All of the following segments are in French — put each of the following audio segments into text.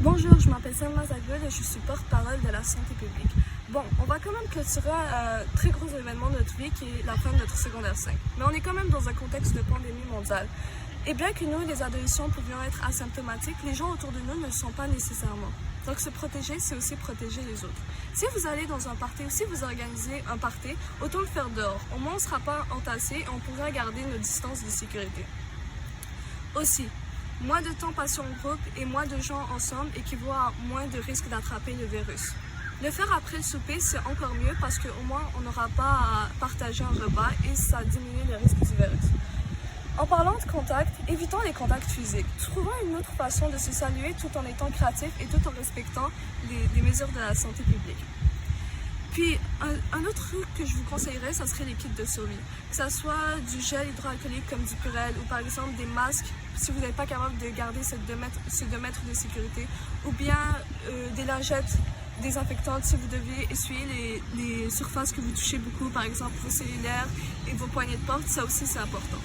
Bonjour, je m'appelle Selma Zaghloul et je suis porte-parole de la santé publique. Bon, on va quand même clôturer un très gros événement de notre vie qui est la fin de notre secondaire 5. Mais on est quand même dans un contexte de pandémie mondiale. Et bien que nous, les adolescents, pouvions être asymptomatiques, les gens autour de nous ne le sont pas nécessairement. Donc se protéger, c'est aussi protéger les autres. Si vous allez dans un party ou si vous organisez un party, autant le faire dehors. Au moins, on ne sera pas entassé et on pourra garder nos distances de sécurité. Aussi, moins de temps passé en groupe et moins de gens ensemble équivaut à moins de risques d'attraper le virus. Le faire après le souper, c'est encore mieux parce qu'au moins on n'aura pas à partager un repas et ça diminue le risque du virus. En parlant de contact, évitons les contacts physiques. Trouvons une autre façon de se saluer tout en étant créatif et tout en respectant les mesures de la santé publique. Puis, un autre truc que je vous conseillerais, ça serait les kits de survie. Que ce soit du gel hydroalcoolique comme du Purell ou par exemple des masques si vous n'êtes pas capable de garder ces 2 mètres de sécurité, ou bien des lingettes désinfectantes si vous devez essuyer les surfaces que vous touchez beaucoup, par exemple vos cellulaires et vos poignées de porte, ça aussi c'est important.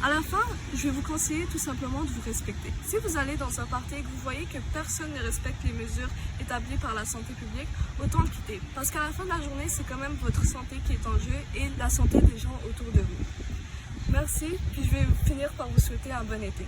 À la fin, je vais vous conseiller tout simplement de vous respecter. Si vous allez dans un party et que vous voyez que personne ne respecte les mesures établies par la santé publique, autant le quitter. Parce qu'à la fin de la journée, c'est quand même votre santé qui est en jeu et la santé des gens autour de vous. Merci, puis je vais finir par vous souhaiter un bon été.